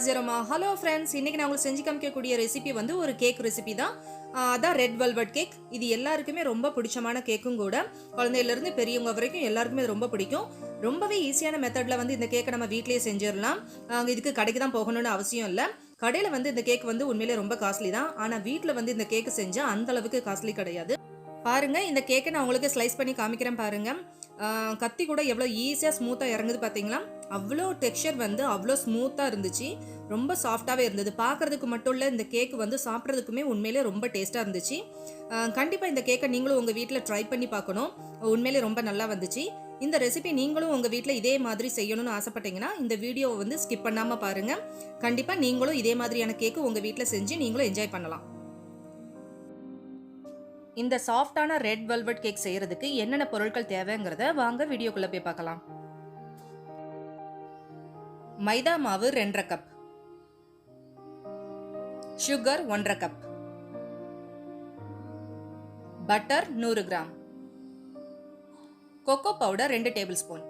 Jazzy Aroma. Hello friends, இன்னைக்கு நான் உங்களுக்கு செஞ்சு காமிக்கக்கூடிய ரெசிபி வந்து ஒரு கேக் ரெசிபி தான். அதான் ரெட் வெல்வெட் கேக். இது எல்லாருக்குமே ரொம்ப பிடிச்சமான கேக்கும் கூட. குழந்தையில இருந்து பெரியவங்க வரைக்கும் எல்லாருக்குமே இது ரொம்ப பிடிக்கும். ரொம்பவே ஈஸியான மெத்தட்ல வந்து இந்த கேக்கை நம்ம வீட்லயே செஞ்சிடலாம். இதுக்கு கடைக்கு தான் போகணும்னு அவசியம் இல்லை. கடையில் வந்து இந்த கேக் வந்து உண்மையிலே ரொம்ப காஸ்ட்லி தான். ஆனால் வீட்டில் வந்து இந்த கேக்கு செஞ்சால் அந்த அளவுக்கு காஸ்ட்லி கிடையாது. பாருங்க, இந்த கேக்கை நான் உங்களுக்கு ஸ்லைஸ் பண்ணி காமிக்கிறேன் பாருங்க. கத்தி கூட எவ்வளோ ஈஸியாக ஸ்மூத்தாக இறங்குது பார்த்தீங்களா? அவ்வளோ டெக்ஸ்சர் வந்து அவ்வளோ ஸ்மூத்தாக இருந்துச்சு. ரொம்ப சாஃப்டாகவே இருந்தது. பார்க்குறதுக்கு மட்டும் இல்லை, இந்த கேக்கு வந்து சாப்பிட்றதுக்குமே உண்மையிலே ரொம்ப டேஸ்ட்டாக இருந்துச்சு. கண்டிப்பாக இந்த கேக்கை நீங்களும் உங்கள் வீட்டில் ட்ரை பண்ணி பார்க்கணும். உண்மையிலே ரொம்ப நல்லா வந்துச்சு. இந்த ரெசிபி நீங்களும் உங்கள் வீட்டில் இதே மாதிரி செய்யணும்னு ஆசைப்பட்டீங்கன்னா இந்த வீடியோவை வந்து ஸ்கிப் பண்ணாமல் பாருங்கள். கண்டிப்பாக நீங்களும் இதே மாதிரியான கேக்கு உங்கள் வீட்டில் செஞ்சு நீங்களும் என்ஜாய் பண்ணலாம். இந்த சாஃப்டான ரெட் வெல்வெட் கேக் செய்யறதுக்கு என்னென்ன பொருட்கள் தேவைங்கிறத வாங்க வீடியோக்குள்ள போய் பார்க்கலாம். மைதா மாவு 2.5 cup, sugar 1.5 cup, butter 100 gram, cocoa powder 2 tablespoon,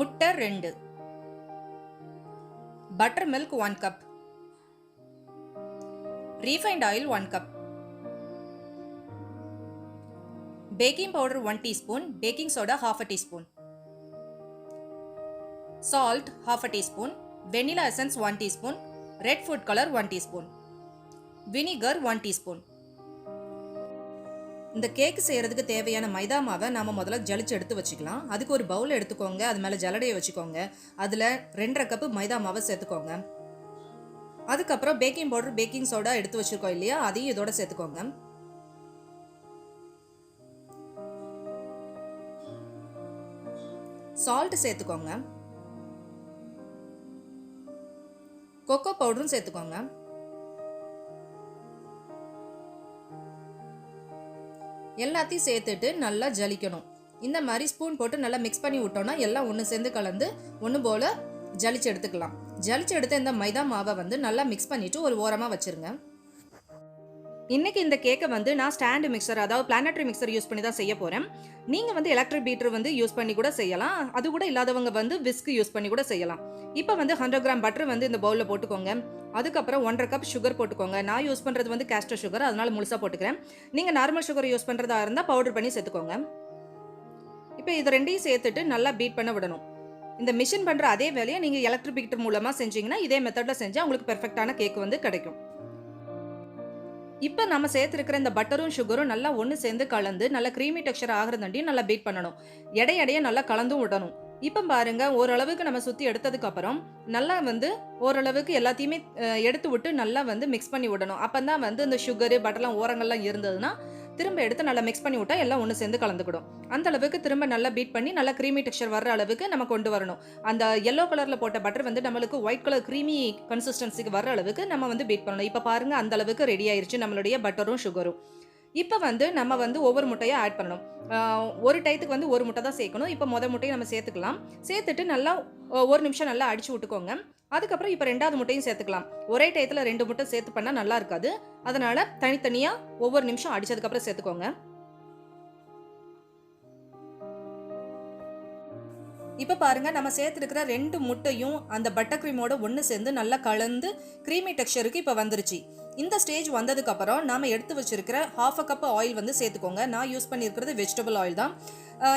முட்டை 2, buttermilk 1 cup, refined oil 1 cup, baking powder 1 teaspoon, baking soda half a teaspoon, salt half a teaspoon, vanilla essence 1 teaspoon, red food color 1 teaspoon, vinegar 1 teaspoon. இந்த cake செய்யறதுக்கு தேவையான மைதா மாவை நாம முதல்ல ஜலிச்சு எடுத்து வச்சுக்கலாம். அதுக்கு ஒரு பவுல் எடுத்துக்கோங்க. அது மேல ஜலடையை வச்சுக்கோங்க. அதுல 2.5 கப் மைதா மாவை சேர்த்துக்கோங்க. அதுக்கப்புறம் பேக்கிங் பவுடர் பேக்கிங் சோடா எடுத்து வச்சிருக்கோம் இல்லையா, அதையும் இதோட சேர்த்துக்கோங்க. சால்ட் சேர்த்துக்கோங்க. கோகோ பவுடரும் சேர்த்துக்கோங்க. எல்லாத்தையும் சேர்த்துட்டு நல்லா ஜலிக்கணும். இந்த மாதிரி ஸ்பூன் போட்டு நல்லா மிக்ஸ் பண்ணி விட்டோம்னா எல்லாம் ஒன்று சேர்ந்து கலந்து ஒன்று போல ஜலிச்சு எடுத்துக்கலாம். ஜலிச்சு எடுத்த இந்த மைதா மாவை வந்து நல்லா மிக்ஸ் பண்ணிட்டு ஒரு ஓரமா வச்சிருங்க. இன்னைக்கு இந்த கேக்கை வந்து நான் ஸ்டாண்ட் மிக்சர், அதாவது பிளானட்டரி மிக்சர் யூஸ் பண்ணி தான் செய்ய போறேன். நீங்க வந்து எலக்ட்ரிக் பீட்டர் வந்து யூஸ் பண்ணி கூட செய்யலாம். அது கூட இல்லாதவங்க வந்து விஸ்க் யூஸ் பண்ணி கூட செய்யலாம். இப்போ வந்து 100 கிராம் பட்டர் வந்து இந்த பவுல்ல போட்டுக்கோங்க. அதுக்கப்புறம் 1.5 கப் சுகர் போட்டுக்கோங்க. நான் யூஸ் பண்றது வந்து கேஸ்டர் சுகர், அதனால முழுசா போட்டுக்கிறேன். நீங்க நார்மல் சுகர் யூஸ் பண்றதா இருந்தா பவுடர் பண்ணி சேர்த்துக்கோங்க. இப்போ இது ரெண்டையும் சேர்த்துட்டு நல்லா பீட் பண்ண விடணும். இந்த மிஷின் பண்ற அதே வேலையை நீங்க எலக்ட்ரிக் பீட்டர் மூலமா செஞ்சீங்கன்னா இதே மெத்தட்ல செஞ்சா உங்களுக்கு பெர்ஃபெக்ட்டான கேக் வந்து கிடைக்கும். இப்போ நம்ம சேர்த்துருக்கிற இந்த பட்டரும் சுகரும் நல்லா ஒன்று சேர்ந்து கலந்து நல்லா க்ரீமி டெக்ஸ்சர் ஆகிறதாண்டியும் நல்லா பீட் பண்ணணும். எடையடைய நல்லா கலந்தும் விடணும். இப்போ பாருங்க, ஓரளவுக்கு நம்ம சுற்றி எடுத்ததுக்கு அப்புறம் நல்லா வந்து ஓரளவுக்கு எல்லாத்தையுமே எடுத்து விட்டு நல்லா வந்து மிக்ஸ் பண்ணி விடணும். அப்போ தான் வந்து இந்த சுகரு பட்டர்லாம் ஓரங்கள்லாம் இருந்ததுன்னா திரும்ப எடுத்து நல்லா மிக்ஸ் பண்ணி விட்டா எல்லாம் ஒன்று சேர்ந்து கலந்துக்கிடும். அந்த அளவுக்கு திரும்ப நல்லா பீட் பண்ணி நல்லா க்ரீமி டெக்ஸ்சர் வர்ற அளவுக்கு நம்ம கொண்டு வரணும். அந்த எல்லோ கலர்ல போட்ட பட்டர் வந்து நம்மளுக்கு ஒயிட் கலர் க்ரீமி கன்சிஸ்டன்சிக்கு வர்ற அளவுக்கு நம்ம வந்து பீட் பண்ணணும். இப்போ பாருங்க, அந்த அளவுக்கு ரெடி ஆயிருச்சு நம்மளுடைய பட்டரும் சுகரும். இப்போ வந்து நம்ம வந்து ஒவ்வொரு முட்டையை ஆட் பண்ணணும். ஒரு டயத்துக்கு வந்து ஒரு முட்டை தான் சேர்க்கணும். இப்போ முதல் முட்டையை நம்ம சேர்த்துக்கலாம். சேர்த்துட்டு நல்லா ஒரு நிமிஷம் நல்லா அடிச்சு விட்டுக்கோங்க. அதுக்கப்புறம் இப்போ 2வது முட்டையும் சேர்த்துக்கலாம். ஒரே டயத்தில் 2 முட்டை சேர்த்து பண்ணால் நல்லா இருக்காது. அதனால தனித்தனியாக ஒவ்வொரு நிமிஷம் அடிச்சதுக்கப்புறம் சேர்த்துக்கோங்க. இப்போ பாருங்க, நம்ம சேர்த்துருக்கிற 2 முட்டையும் அந்த பட்டர் க்ரீமோட ஒன்று சேர்ந்து நல்லா கலந்து க்ரீமி டெக்ஸ்சருக்கு இப்போ வந்துருச்சு. இந்த ஸ்டேஜ் வந்ததுக்கு அப்புறம் நாம எடுத்து வச்சிருக்கிற 1/2 கப் ஆயில் வந்து சேர்த்துக்கோங்க. நான் யூஸ் பண்ணியிருக்கிறது வெஜிடபிள் ஆயில் தான்.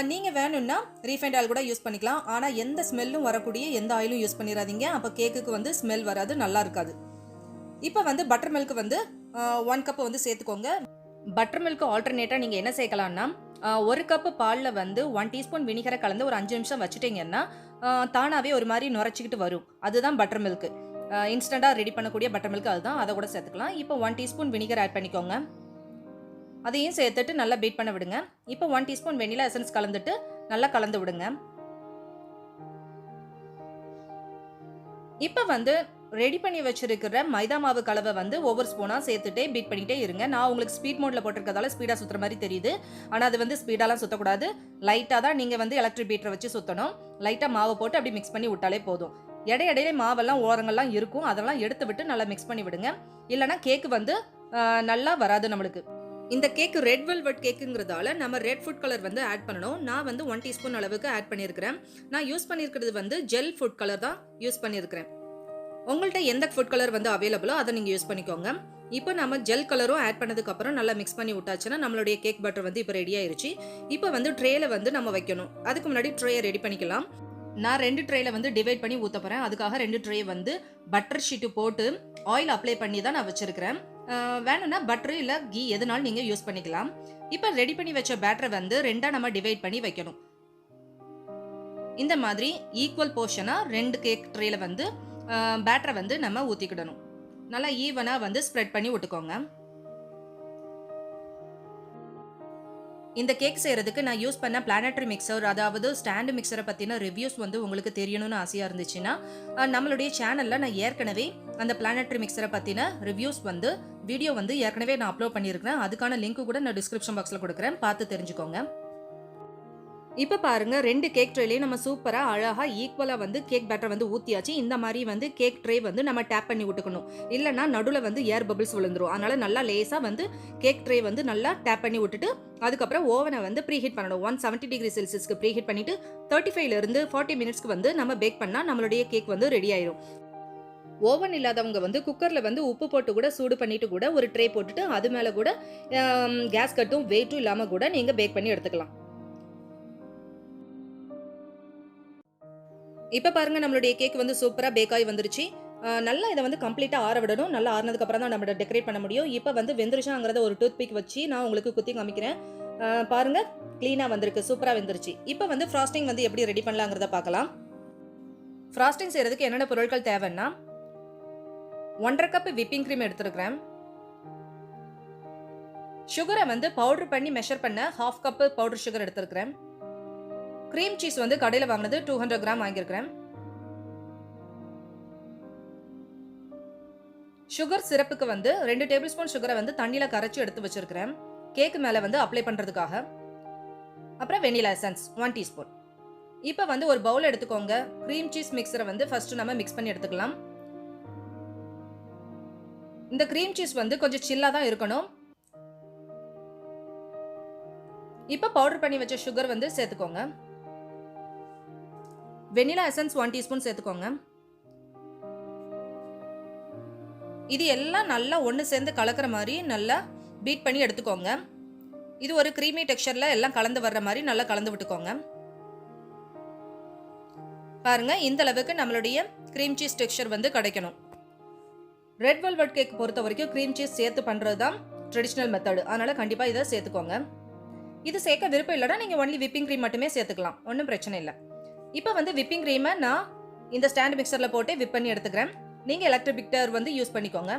நீங்க வேணும்னா ரீஃபைண்ட் ஆயில் கூட யூஸ் பண்ணிக்கலாம். ஆனால் எந்த ஸ்மெல்லும் வரக்கூடிய எந்த ஆயிலும் யூஸ் பண்ணிடாதீங்க. அப்போ கேக்குக்கு வந்து ஸ்மெல் வராது, நல்லா இருக்காது. இப்போ வந்து பட்டர் மில்க் வந்து 1 கப் வந்து சேர்த்துக்கோங்க. பட்டர் மில்க் ஆல்டர்னேட்டாக நீங்கள் என்ன சேர்க்கலாம்னா 1 கப் பாலில் வந்து 1 டீஸ்பூன் வினிகரை கலந்து ஒரு 5 நிமிஷம் வச்சுட்டிங்கன்னா தானாகவே ஒரு மாதிரி நுரைச்சிக்கிட்டு வரும். அதுதான் பட்டர் மில்க். இன்ஸ்டண்ட்டாக ரெடி பண்ணக்கூடிய பட்டர் மில்க் அதுதான். அதை கூட சேர்த்துக்கலாம். இப்போ 1 டீஸ்பூன் வினிகர் ஆட் பண்ணிக்கோங்க. அதையும் சேர்த்துட்டு நல்லா பீட் பண்ண விடுங்க. இப்போ 1 டீஸ்பூன் வெனிலா எசன்ஸ் கலந்துட்டு நல்லா கலந்து விடுங்க. இப்போ வந்து ரெடி பண்ணி வச்சிருக்கிற மைதா மாவு கலவை வந்து ஒவ்வொரு ஸ்பூனா சேர்த்துட்டே பீட் பண்ணிட்டே இருங்க. நான் உங்களுக்கு ஸ்பீட் மோட்ல போட்டிருக்கிறதால ஸ்பீடா சுத்துற மாதிரி தெரியுது. ஆனா அது வந்து ஸ்பீடாலாம் சுத்தக்கூடாது. லைட்டா தான் நீங்க வந்து எலக்ட்ரிக் பீட்டரை வச்சு சுத்தணும். லைட்டா மாவை போட்டு அப்படி மிக்ஸ் பண்ணி விட்டாலே போதும். இடையிடையே மாவெல்லாம் ஓரங்கள்லாம் இருக்கும், அதெல்லாம் எடுத்து விட்டு நல்லா மிக்ஸ் பண்ணி விடுங்க. இல்லைன்னா கேக்கு வந்து நல்லா வராது நம்மளுக்கு. இந்த கேக் ரெட் வெல்வெட் கேக்குங்கிறதால நம்ம ரெட் ஃபுட் கலர் வந்து ஆட் பண்ணணும். நான் வந்து 1 டீஸ்பூன் அளவுக்கு ஆட் பண்ணியிருக்கிறேன். நான் யூஸ் பண்ணியிருக்கிறது வந்து ஜெல் ஃபுட் கலர் தான் யூஸ் பண்ணியிருக்கிறேன். உங்கள்கிட்ட எந்த ஃபுட் கலர் வந்து அவைலபிளோ அதை நீங்கள் யூஸ் பண்ணிக்கோங்க. இப்போ நம்ம ஜெல் கலரும் ஆட் பண்ணதுக்கப்புறம் நல்லா மிக்ஸ் பண்ணி விட்டாச்சுன்னா நம்மளுடைய கேக் பட்டர் வந்து இப்போ ரெடி ஆயிருச்சு. இப்போ வந்து ட்ரேல வந்து நம்ம வைக்கணும். அதுக்கு முன்னாடி ட்ரேயை ரெடி பண்ணிக்கலாம். நான் 2 ட்ரேல வந்து டிவைட் பண்ணி ஊற்ற போகிறேன். அதுக்காக 2 ட்ரே வந்து பட்டர் ஷீட்டு போட்டு ஆயில் அப்ளை பண்ணி தான் நான் வச்சிருக்கிறேன். வேணும்னா பட்டர் இல்லை கீ எதுனாலும் நீங்கள் யூஸ் பண்ணிக்கலாம். இப்போ ரெடி பண்ணி வச்ச பேட்டரை வந்து 2ஆ நம்ம டிவைட் பண்ணி வைக்கணும். இந்த மாதிரி ஈக்குவல் போர்ஷனாக 2 கேக் ட்ரேல வந்து பேட்டரை வந்து நம்ம ஊற்றிக்கிடணும். நல்லா ஈவனாக வந்து ஸ்ப்ரெட் பண்ணி விட்டுக்கோங்க. இந்த கேக் செய்கிறதுக்கு நான் யூஸ் பண்ண பிளானட்டரி மிக்சர், அதாவது ஸ்டாண்டு மிக்சரை பற்றின ரிவ்யூஸ் வந்து உங்களுக்கு தெரியணும்னு ஆசையாக இருந்துச்சுன்னா நம்மளுடைய சேனலில் நான் ஏற்கனவே அந்த பிளானட்டரி மிக்சரை பற்றின ரிவ்யூஸ் வந்து வீடியோ வந்து ஏற்கனவே நான் அப்லோட் பண்ணியிருக்கிறேன். அதுக்கான லிங்க் கூட நான் டிஸ்கிரிப்ஷன் பாக்ஸில் கொடுக்குறேன், பார்த்து தெரிஞ்சுக்கோங்க. இப்போ பாருங்க 2 கேக் ட்ரேலையும் நம்ம சூப்பராக அழகாக ஈக்குவலாக வந்து கேக் பேட்டர் வந்து ஊற்றியாச்சு. இந்த மாதிரி வந்து கேக் ட்ரே வந்து நம்ம டேப் பண்ணி விட்டுக்கணும். இல்லைனா நடுவில் வந்து ஏர் பபிள்ஸ் விழுந்துரும். அதனால நல்லா லேசாக வந்து கேக் ட்ரே வந்து நல்லா டேப் பண்ணி விட்டுட்டு அதுக்கப்புறம் ஓவனை வந்து ப்ரீஹீட் பண்ணணும். 170 டிகிரி செல்சியஸ்க்கு ப்ரீஹீட் பண்ணிட்டு 35லேருந்து 40 மினிட்ஸ்க்கு வந்து நம்ம பேக் பண்ணால் நம்மளுடைய கேக் வந்து ரெடி ஆயிடும். ஓவன் இல்லாதவங்க வந்து குக்கரில் வந்து உப்பு போட்டு கூட சூடு பண்ணிட்டு கூட ஒரு ட்ரே போட்டுட்டு அது மேலே கூட கேஸ் கட்டும் வெயிட்டும் இல்லாமல் கூட நீங்கள் பேக் பண்ணி எடுத்துக்கலாம். இப்போ பாருங்க நம்மளுடைய கேக் வந்து சூப்பராக பேக் ஆகி வந்துருச்சு. நல்லா இதை வந்து கம்ப்ளீட்டாக ஆற விடணும். நல்லா ஆறினதுக்கு அப்புறம் தான் நம்ம டெக்கரேட் பண்ண முடியும். இப்போ வந்து வெந்துருச்சாங்கிறத ஒரு டூத் பிக் வச்சு நான் உங்களுக்கு குத்தி காமிக்கிறேன். பாருங்க க்ளீனாக வந்திருக்கு, சூப்பராக வெந்துருச்சு. இப்போ வந்து ஃப்ராஸ்டிங் வந்து எப்படி ரெடி பண்ணலாங்கிறத பார்க்கலாம். ஃப்ராஸ்டிங் செய்யறதுக்கு என்னென்ன பொருட்கள் தேவைன்னா 1.5 கப் விப்பிங் க்ரீம் எடுத்துருக்கிறேன். சுகரை வந்து பவுடர் பண்ணி மெஷர் பண்ண 1/2 கப் பவுடர் சுகர் எடுத்துருக்கிறேன். கிரீம் சீஸ் வந்து கடையில் வாங்கினது 200 கிராம் வாங்கியிருக்கிறேன். சுகர் சிரப்புக்கு வந்து 2 டேபிள் ஸ்பூன் சுகரை வந்து தண்ணியில் கரைச்சி எடுத்து வச்சிருக்கிறேன், கேக்கு மேலே வந்து அப்ளை பண்ணுறதுக்காக. அப்புறம் வெனிலா எசன்ஸ் 1 டீஸ்பூன். இப்போ வந்து ஒரு பவுல் எடுத்துக்கோங்க. கிரீம் சீஸ் மிக்சரை வந்து ஃபர்ஸ்ட் நம்ம மிக்ஸ் பண்ணி எடுத்துக்கலாம். இந்த கிரீம் சீஸ் வந்து கொஞ்சம் சில்லாக தான் இருக்கணும். இப்போ பவுடர் பண்ணி வச்ச சுகர் வந்து சேர்த்துக்கோங்க. வெனிலா எசன்ஸ் 1 டீஸ்பூன் சேர்த்துக்கோங்க. இது எல்லாம் நல்லா ஒன்று சேர்ந்து கலக்கிற மாதிரி நல்லா பீட் பண்ணி எடுத்துக்கோங்க. இது ஒரு க்ரீமி டெக்ஸ்சர்ல எல்லாம் கலந்து வர்ற மாதிரி நல்லா கலந்து விட்டுக்கோங்க. பாருங்க இந்த அளவுக்கு நம்மளுடைய க்ரீம் சீஸ் டெக்ஸ்சர் வந்து கிடைக்கணும். ரெட் வெல்வெட் கேக் பொறுத்த வரைக்கும் க்ரீம் சீஸ் சேர்த்து பண்ணுறது தான் ட்ரெடிஷ்னல் மெத்தடு. அதனால கண்டிப்பாக இதை சேர்த்துக்கோங்க. இது சேர்க்க விருப்பம் இல்லைன்னா நீங்கள் ஒன்லி விப்பிங் க்ரீம் மட்டுமே சேர்த்துக்கலாம், ஒன்றும் பிரச்சனை இல்லை. இப்போ வந்து விப்பிங் க்ரீமை நான் இந்த ஸ்டாண்ட் மிக்சரில் போட்டு விப் பண்ணி எடுத்துக்கிறேன். நீங்கள் எலக்ட்ரிக் பிக்டர் வந்து யூஸ் பண்ணிக்கோங்க.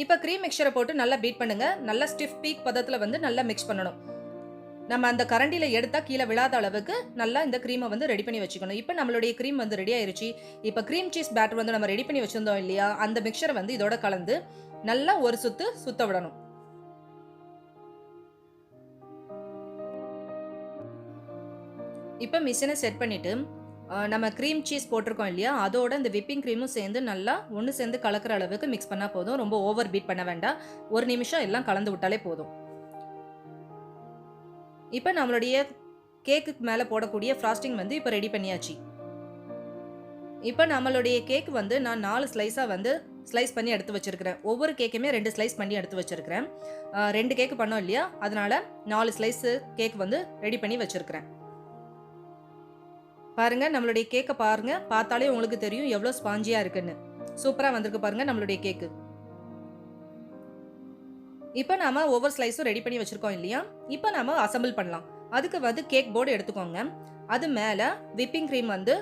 இப்போ க்ரீம் மிக்சரை போட்டு நல்லா பீட் பண்ணுங்க. நல்லா ஸ்டிஃப் பீக் பதத்தில் வந்து நல்லா மிக்ஸ் பண்ணணும். நம்ம அந்த கரண்டியில் எடுத்தால் கீழே விழாத அளவுக்கு நல்லா இந்த க்ரீமை வந்து ரெடி பண்ணி வச்சுக்கணும். இப்போ நம்மளுடைய க்ரீம் வந்து ரெடி ஆயிருச்சு. இப்போ க்ரீம் சீஸ் பேட்டர் வந்து நம்ம ரெடி பண்ணி வச்சிருந்தோம் இல்லையா, அந்த மிக்சரை வந்து இதோட கலந்து நல்லா ஒரு சுத்த விடணும். இப்போ மிஷினை செட் பண்ணிவிட்டு நம்ம க்ரீம் சீஸ் போட்டிருக்கோம் இல்லையா, அதோட இந்த விப்பிங் க்ரீமும் சேர்ந்து நல்லா ஒன்று சேர்ந்து கலக்கிற அளவுக்கு மிக்ஸ் பண்ணால் போதும். ரொம்ப ஓவர் பீட் பண்ண வேண்டாம். 1 நிமிஷம் எல்லாம் கலந்து விட்டாலே போதும். இப்போ நம்மளுடைய கேக்குக்கு மேலே போடக்கூடிய ஃப்ராஸ்டிங் வந்து இப்போ ரெடி பண்ணியாச்சு. இப்போ நம்மளுடைய கேக் வந்து நான் 4 ஸ்லைஸாக வந்து ஸ்லைஸ் பண்ணி எடுத்து வச்சிருக்கிறேன். ஒவ்வொரு கேக்குமே 2 ஸ்லைஸ் பண்ணி எடுத்து வச்சிருக்கிறேன். 2 கேக்கு பண்ணோம் இல்லையா, அதனால 4 ஸ்லைஸு கேக் வந்து ரெடி பண்ணி வச்சிருக்கிறேன். பாருங்க நம்மளுடைய கேக்கை பாருங்க, பார்த்தாலே உங்களுக்கு தெரியும் எவ்வளோ ஸ்பாஞ்சியா இருக்குன்னு. சூப்பராக வந்திருக்கு பாருங்க நம்மளுடைய கேக்கு. இப்போ நாம ஒவ்வொரு ஸ்லைஸும் ரெடி பண்ணி வச்சிருக்கோம் இல்லையா, இப்போ நாம அசம்பிள் பண்ணலாம். அதுக்கு வந்து கேக் போர்டு எடுத்துக்கோங்க. அது மேலே விப்பிங் க்ரீம் வந்து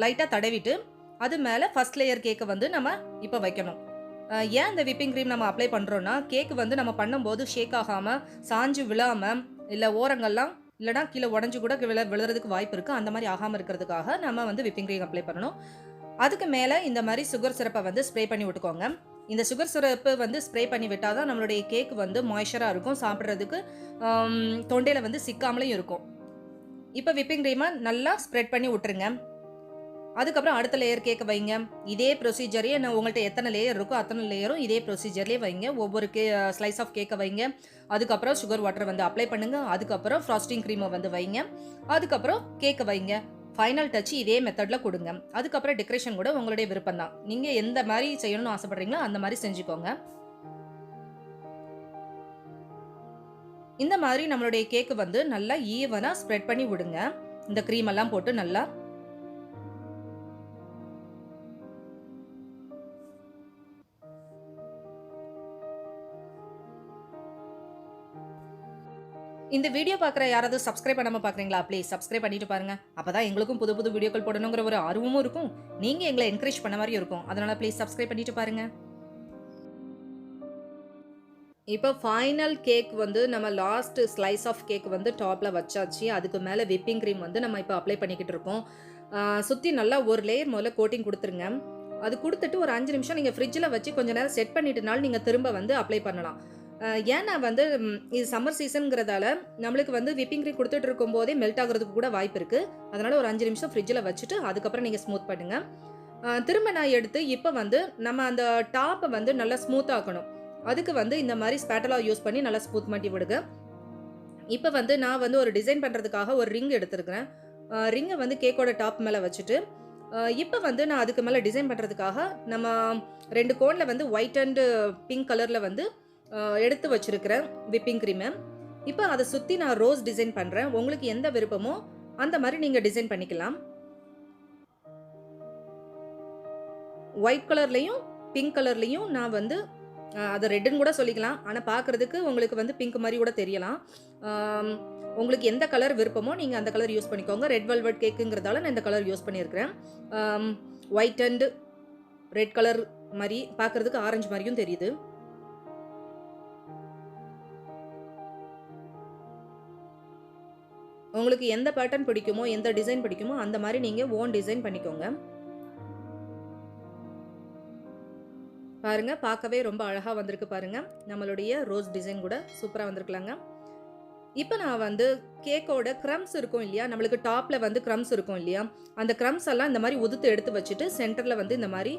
லைட்டாக தடவிட்டு அது மேலே ஃபர்ஸ்ட் லேயர் கேக்கை வந்து நம்ம இப்போ வைக்கணும். ஏன் இந்த விப்பிங் க்ரீம் நம்ம அப்ளை பண்ணுறோன்னா, கேக் வந்து நம்ம பண்ணும்போது ஷேக் ஆகாமல் சாஞ்சு விழாமல் இல்லை ஓரங்கள்லாம் இல்லைனா கீழே உடஞ்சி கூட விழுறதுக்கு வாய்ப்பு இருக்குது. அந்த மாதிரி ஆகாமல் இருக்கிறதுக்காக நம்ம வந்து விப்பிங் க்ரீம் அப்ளை பண்ணணும். அதுக்கு மேலே இந்த மாதிரி சுகர் சிரப்பை வந்து ஸ்ப்ரே பண்ணி விட்டுக்கோங்க. இந்த சுகர் சிரப்பு வந்து ஸ்ப்ரே பண்ணி விட்டால் தான் நம்மளுடைய கேக் வந்து மாய்ஸ்சராக இருக்கும், சாப்பிட்றதுக்கு தொண்டையில் வந்து சிக்காமலையும் இருக்கும். இப்போ விப்பிங் க்ரீமை நல்லா ஸ்ப்ரெட் பண்ணி விட்டுருங்க. அதுக்கப்புறம் அடுத்த லேயர் கேக்க வைங்க. இதே ப்ரொசீஜரே உங்கள்ட்ட எத்தனை லேயர் இருக்கோ அத்தனை லேயரும் இதே ப்ரொசீஜர்லேயே வைங்க. ஒவ்வொரு ஸ்லைஸ் ஆஃப் கேக்கை வைங்க. அதுக்கப்புறம் சுகர் வாட்டர் வந்து அப்ளை பண்ணுங்க. அதுக்கப்புறம் ஃப்ராஸ்டிங் க்ரீமை வந்து வைங்க. அதுக்கப்புறம் கேக்கை வைங்க. ஃபைனல் டச் இதே மெத்தடில் கொடுங்க. அதுக்கப்புறம் டெக்கரேஷன் கூட உங்களுடைய விருப்பம் தான். நீங்கள் எந்த மாதிரி செய்யணும்னு ஆசைப்படுறீங்களோ அந்த மாதிரி செஞ்சுக்கோங்க. இந்த மாதிரி நம்மளுடைய கேக்கு வந்து நல்லா ஈவனாக ஸ்ப்ரெட் பண்ணி விடுங்க. இந்த க்ரீம் எல்லாம் போட்டு நல்லா. இந்த வீடியோ பார்க்குற யாராவது சப்ஸ்கிரைப் பண்ணாமல் பார்க்குறீங்களா? ப்ளீஸ் சப்ஸ்கிரைப் பண்ணிட்டு பாருங்க. அப்பதான் எங்களுக்கும் புது புது வீடியோக்கள் போடணுங்கிற ஒரு ஆர்வமும் இருக்கும். நீங்கள் எங்களை என்கரேஜ் பண்ண மாதிரி இருக்கும். அதனால ப்ளீஸ் சப்ஸ்கிரைப் பண்ணிட்டு பாருங்க. இப்போ ஃபைனல் கேக் வந்து நம்ம லாஸ்ட் ஸ்லைஸ் ஆஃப் கேக் வந்து டாப்பில் வச்சாச்சு. அதுக்கு மேலே விப்பிங் க்ரீம் வந்து நம்ம இப்போ அப்ளை பண்ணிக்கிட்டு இருக்கோம். சுற்றி நல்லா ஒரு லேயர் முதல்ல கோட்டிங் கொடுத்துருங்க. அது கொடுத்துட்டு ஒரு 5 நிமிஷம் நீங்கள் ஃப்ரிட்ஜில் வச்சு கொஞ்சம் நேரம் செட் பண்ணிட்டுனாலும் நீங்கள் திரும்ப வந்து அப்ளை பண்ணலாம். ஏன்னா வந்து இது சம்மர் சீசனுங்கிறதால நம்மளுக்கு வந்து விப்பிங் க்ரீம் கொடுத்துட்டு இருக்கும் போதே மெல்ட் ஆகிறதுக்கு கூட வாய்ப்பு இருக்குது. அதனால் ஒரு 5 நிமிஷம் ஃப்ரிட்ஜில் வச்சுட்டு அதுக்கப்புறம் நீங்கள் ஸ்மூத் பண்ணுங்கள். திரும்ப நான் எடுத்து இப்போ வந்து நம்ம அந்த டாப்பை வந்து நல்லா ஸ்மூத் ஆக்கணும். அதுக்கு வந்து இந்த மாதிரி ஸ்பேட்டலா யூஸ் பண்ணி நல்லா ஸ்மூத் பண்ணி விடுங்க. இப்போ வந்து நான் வந்து ஒரு டிசைன் பண்ணுறதுக்காக ஒரு ரிங் எடுத்துருக்கிறேன். ரிங்கை வந்து கேக்கோட டாப் மேலே வச்சுட்டு இப்போ வந்து நான் அதுக்கு மேலே டிசைன் பண்ணுறதுக்காக நம்ம 2 கோனில் வந்து ஒயிட் அண்ட் பிங்க் கலரில் வந்து எடுத்து வச்சிருக்கிறேன் விப்பிங் க்ரீமை. இப்போ அதை சுற்றி நான் ரோஸ் டிசைன் பண்ணுறேன். உங்களுக்கு எந்த விருப்பமோ அந்த மாதிரி நீங்கள் டிசைன் பண்ணிக்கலாம். ஒயிட் கலர்லையும் பிங்க் கலர்லையும் நான் வந்து அதை ரெட்டுன்னு கூட சொல்லிக்கலாம். ஆனால் பார்க்குறதுக்கு உங்களுக்கு வந்து பிங்க் மாதிரி கூட தெரியலாம். உங்களுக்கு எந்த கலர் விருப்பமோ நீங்கள் அந்த கலர் யூஸ் பண்ணிக்கோங்க. ரெட் வெல்வெட் கேக்குங்கிறதால நான் இந்த கலர் யூஸ் பண்ணியிருக்கிறேன். ஒயிட் அண்ட் ரெட் கலர் மாதிரி பார்க்குறதுக்கு ஆரஞ்சு மாதிரியும் தெரியுது. உங்களுக்கு எந்த பேட்டர்ன் பிடிக்குமோ எந்த டிசைன் பிடிக்குமோ அந்த மாதிரி நீங்கள் ஓன் டிசைன் பண்ணிக்கோங்க. பாருங்க, பார்க்கவே ரொம்ப அழகாக வந்திருக்கு பாருங்க. நம்மளுடைய ரோஸ் டிசைன் கூட சூப்பராக வந்திருக்கலாங்க. இப்போ நான் வந்து கேக்கோட க்ரம்ஸ் இருக்கும் இல்லையா, நம்மளுக்கு டாப்பில் வந்து க்ரம்ஸ் இருக்கும் இல்லையா, அந்த க்ரம்ஸ் எல்லாம் இந்த மாதிரி உதுத்து எடுத்து வச்சுட்டு சென்டரில் வந்து இந்த மாதிரி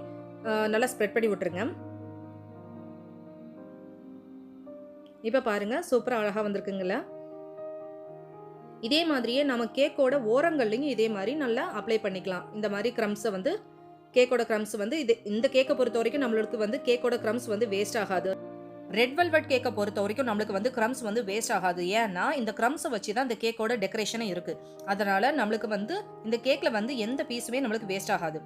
நல்லா ஸ்ப்ரெட் பண்ணி விட்டுருங்க. இப்போ பாருங்க, சூப்பராக அழகாக வந்திருக்குங்களா. இதே மாதிரியே நம்ம கேக்கோட ஓரங்கள்லையும் இதே மாதிரி நல்லா அப்ளை பண்ணிக்கலாம். இந்த மாதிரி க்ரம்ஸை வந்து கேக்கோட க்ரம்ஸ் வந்து இந்த கேக்கை பொறுத்த வரைக்கும் நம்மளுக்கு வந்து கேக்கோட க்ரம்ஸ் வந்து வேஸ்ட் ஆகாது. ரெட் வெல்வெட் கேக்கை பொறுத்த வரைக்கும் நம்மளுக்கு வந்து க்ரம்ஸ் வந்து வேஸ்ட் ஆகாது. ஏன்னா இந்த க்ரம்ஸை வச்சு தான் இந்த கேக்கோட டெக்கரேஷனே இருக்குது. அதனால் நம்மளுக்கு வந்து இந்த கேக்கில் வந்து எந்த பீஸுமே நம்மளுக்கு வேஸ்ட் ஆகாது.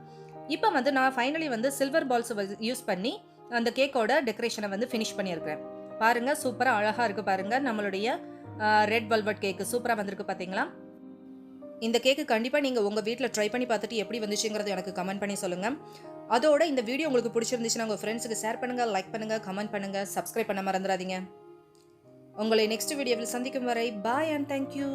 இப்போ வந்து நான் ஃபைனலி வந்து சில்வர் பால்ஸ் யூஸ் பண்ணி அந்த கேக்கோட டெக்கரேஷனை வந்து ஃபினிஷ் பண்ணியிருக்கிறேன். பாருங்கள், சூப்பராக அழகாக இருக்குது பாருங்கள். நம்மளுடைய ரெட் வெல்வெட் கேக்கு சூப்பராக வந்திருக்கு பார்த்தீங்களா. இந்த கேக்கு கண்டிப்பாக நீங்கள் உங்கள் வீட்டில் ட்ரை பண்ணி பார்த்துட்டு எப்படி வந்துச்சுங்கிறது எனக்கு கமெண்ட் பண்ணி சொல்லுங்கள். அதோட இந்த வீடியோ உங்களுக்கு பிடிச்சிருந்துச்சுன்னா உங்கள் ஃப்ரெண்ட்ஸுக்கு ஷேர் பண்ணுங்கள், லைக் பண்ணுங்கள், கமெண்ட் பண்ணுங்கள், சப்ஸ்கிரைப் பண்ண மறந்துடாதீங்க. உங்களை நெக்ஸ்ட் வீடியோவில் சந்திக்கும் வரை பாய் அண்ட் தேங்க்யூ.